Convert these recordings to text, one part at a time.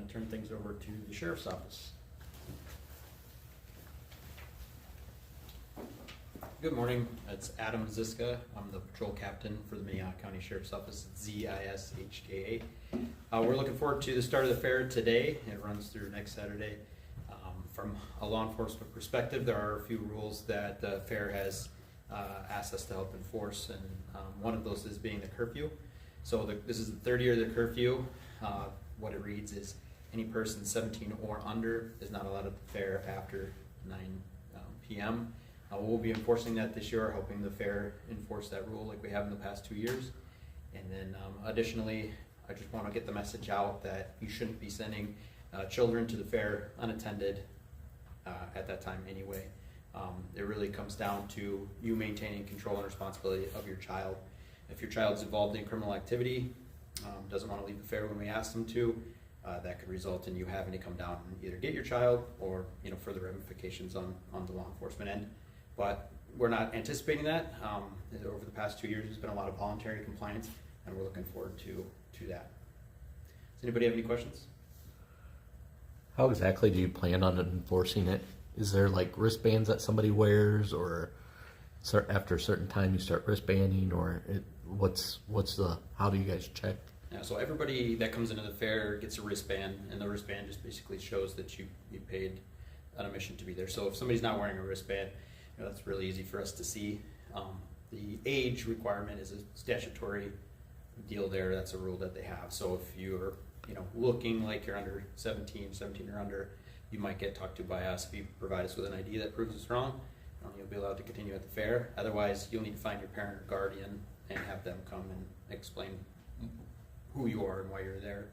to turn things over to the Sheriff's Office. Good morning, it's Adam Ziska. I'm the patrol captain for the Minnehaha County Sheriff's Office, ZISHKA. We're looking forward to the start of the fair today. It runs through next Saturday. From a law enforcement perspective, there are a few rules that the fair has asked us to help enforce, and one of those is being the curfew. So this is the third year of the curfew. What it reads is any person 17 or under is not allowed at the fair after 9 p.m. We'll be enforcing that this year, helping the fair enforce that rule like we have in the past 2 years. And then additionally, I just want to get the message out that you shouldn't be sending children to the fair unattended at that time anyway. It really comes down to you maintaining control and responsibility of your child. If your child's involved in criminal activity, doesn't want to leave the fair when we ask them to, that could result in you having to come down and either get your child or further ramifications on the law enforcement end. But we're not anticipating that. Over the past 2 years, there's been a lot of voluntary compliance, and we're looking forward to that. Does anybody have any questions? How exactly do you plan on enforcing it? Is there like wristbands that somebody wears, or after a certain time you start wristbanding, or how do you guys check? Yeah, so everybody that comes into the fair gets a wristband, and the wristband just basically shows that you paid an admission to be there. So if somebody's not wearing a wristband, that's really easy for us to see. The age requirement is a statutory deal there. That's a rule that they have. So if you're looking like you're under 17 or under, you might get talked to by us. If you provide us with an ID that proves it's wrong, you'll be allowed to continue at the fair. Otherwise, you'll need to find your parent or guardian and have them come and explain who you are and why you're there.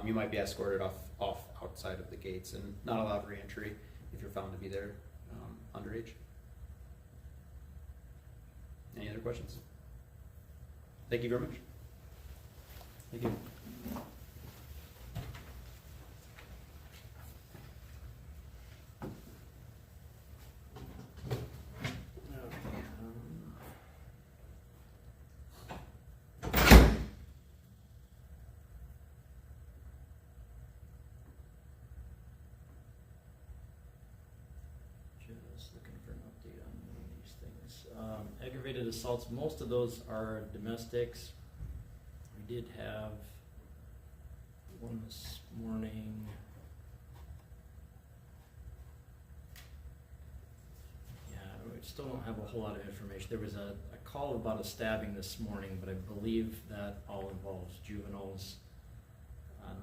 You might be escorted off outside of the gates and not allowed re-entry if you're found to be there underage. Any other questions? Thank you very much. Thank you. Just looking for an update on these things. Aggravated assaults, most of those are domestics. We did have one this morning. Yeah, we still don't have a whole lot of information. There was a call about a stabbing this morning, but I believe that all involves juveniles.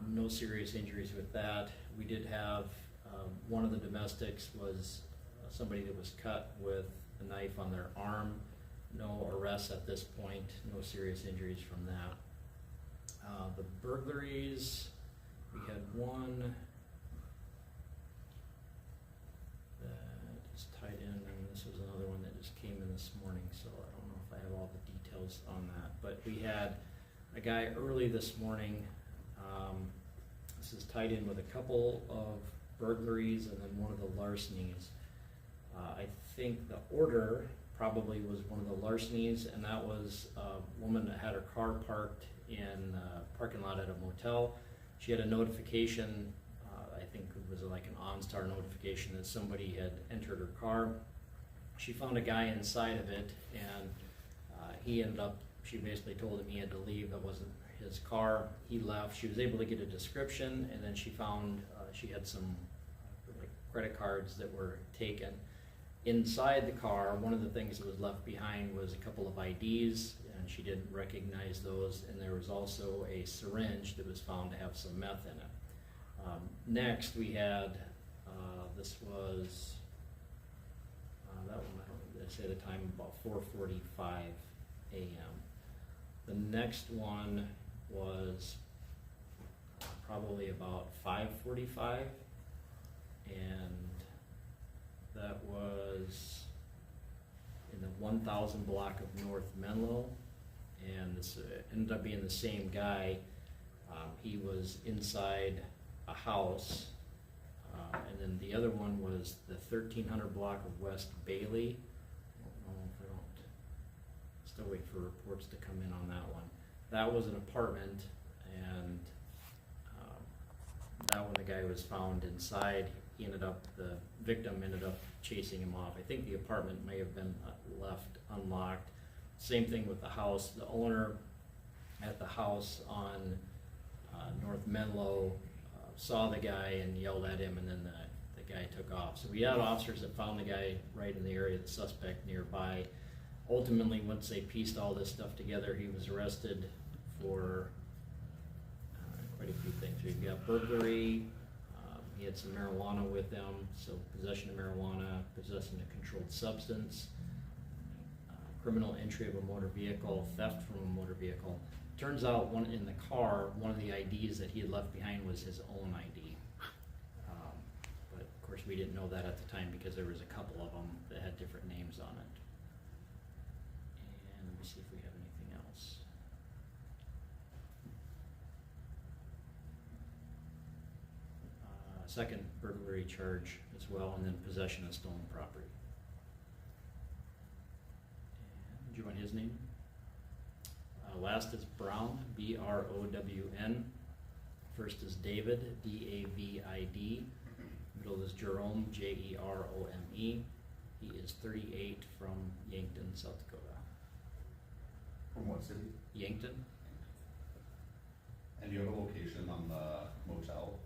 No serious injuries with that. We did have one of the domestics was somebody that was cut with a knife on their arm. No arrests at this point, no serious injuries from that. The burglaries, we had one that is tied in, and this was another one that just came in this morning, so I don't know if I have all the details on that. But we had a guy early this morning. This is tied in with a couple of burglaries and then one of the larcenies. I think the order probably was one of the larcenies, and that was a woman that had her car parked in a parking lot at a motel. She had a notification, I think it was like an OnStar notification that somebody had entered her car. She found a guy inside of it, and she basically told him he had to leave. That wasn't his car. He left. She was able to get a description, and then she found she had some credit cards that were taken. Inside the car, one of the things that was left behind was a couple of IDs, and she didn't recognize those, and there was also a syringe that was found to have some meth in it. Next, we had, this was, that one, I say the time about 4:45 a.m. The next one was probably about 5:45, and that was in the 1000 block of North Menlo, and this ended up being the same guy. He was inside a house, and then the other one was the 1300 block of West Bailey. Still wait for reports to come in on that one. That was an apartment, and that one, the guy was found inside. The victim ended up chasing him off. I think the apartment may have been left unlocked. Same thing with the house. The owner at the house on North Menlo saw the guy and yelled at him, and then the guy took off. So we had officers that found the guy right in the area, the suspect nearby. Ultimately, once they pieced all this stuff together, he was arrested for quite a few things. We've got burglary, he had some marijuana with him, so possession of marijuana, possessing a controlled substance, criminal entry of a motor vehicle, theft from a motor vehicle. Turns out in the car, one of the IDs that he had left behind was his own ID. But of course, we didn't know that at the time because there was a couple of them that had different names on it. And let me see if we have anything else. Second burglary charge as well, and then possession of stolen property. And do you want his name? Last is Brown, B-R-O-W-N. First is David, D-A-V-I-D. Middle is Jerome, J-E-R-O-M-E. He is 38 from Yankton, South Dakota. From what city? Yankton? And do you have a location on the motel?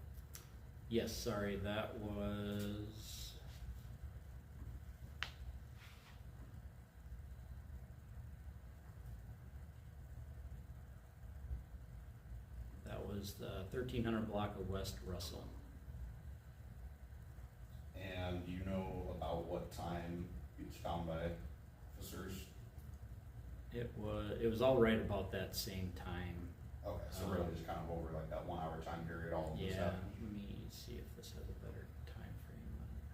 Yes, sorry, that was... the 1300 block of West Russell. And do you know about what time it's found by officers? It was all right about that same time. Okay, so really just kind of over like that 1 hour time period, all of this Yeah, happened? let me see if this has a better time frame on it.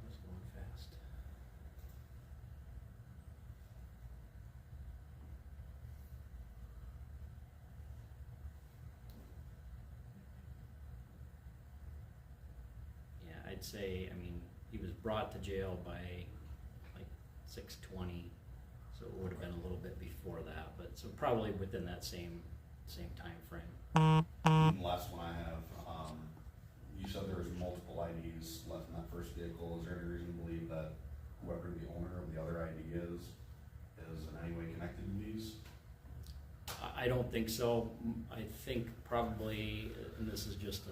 It's going fast. Yeah, I'd say, I mean, he was brought to jail by like 6:20, so it would have been a little bit before that, but so probably within that same time frame. And the last one I have, you said there was multiple IDs left in that first vehicle. Is there any reason to believe that whoever the owner of the other ID is in any way connected to these? I don't think so. I think probably, and this is just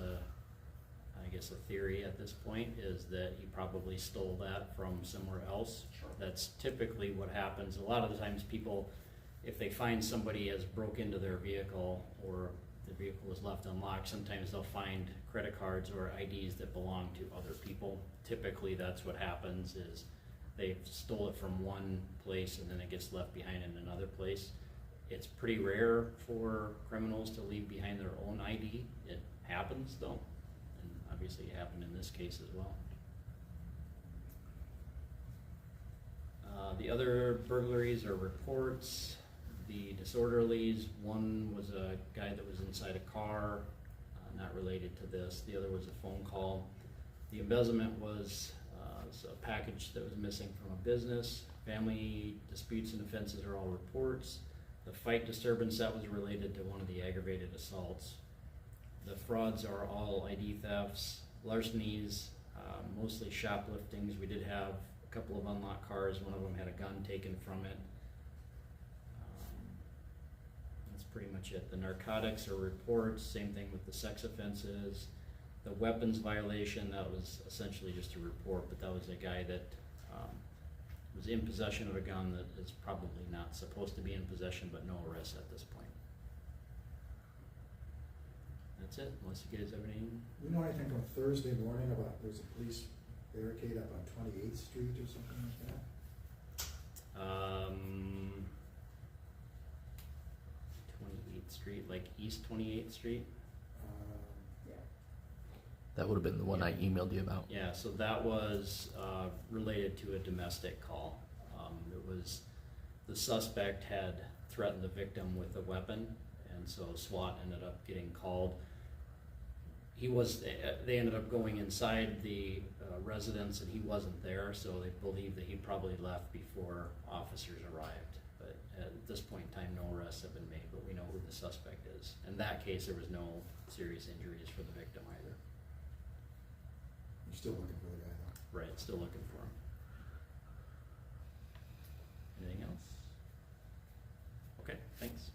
I guess a theory at this point, is that he probably stole that from somewhere else. Sure. That's typically what happens. A lot of the times people, if they find somebody has broke into their vehicle or the vehicle was left unlocked, sometimes they'll find credit cards or IDs that belong to other people. Typically that's what happens, is they stole it from one place and then it gets left behind in another place. It's pretty rare for criminals to leave behind their own ID. It happens though, and obviously it happened in this case as well. The other burglaries are reports. The disorderlies, one was a guy that was inside a car, not related to this. The other was a phone call. The embezzlement was a package that was missing from a business. Family disputes and offenses are all reports. The fight disturbance, that was related to one of the aggravated assaults. The frauds are all ID thefts, larcenies, mostly shopliftings. We did have a couple of unlocked cars. One of them had a gun taken from it. That's pretty much it. The narcotics are reports, same thing with the sex offenses. The weapons violation, that was essentially just a report, but that was a guy that was in possession of a gun that is probably not supposed to be in possession, but no arrest at this point. That's it, unless you guys have any. You know anything from Thursday morning about there's a police barricade up on 28th Street or something like that? 28th Street, like East 28th Street? Yeah. That would have been the one I emailed you about. Yeah, so that was related to a domestic call. It was, the suspect had threatened the victim with a weapon, and so SWAT ended up getting called. he was, they ended up going inside the residence and he wasn't there, so they believe that he probably left before officers arrived. But at this point in time, no arrests have been made, but we know who the suspect is. In that case, there was no serious injuries for the victim either. You're still looking for the guy though. Right, still looking for him. Anything else? Okay, thanks.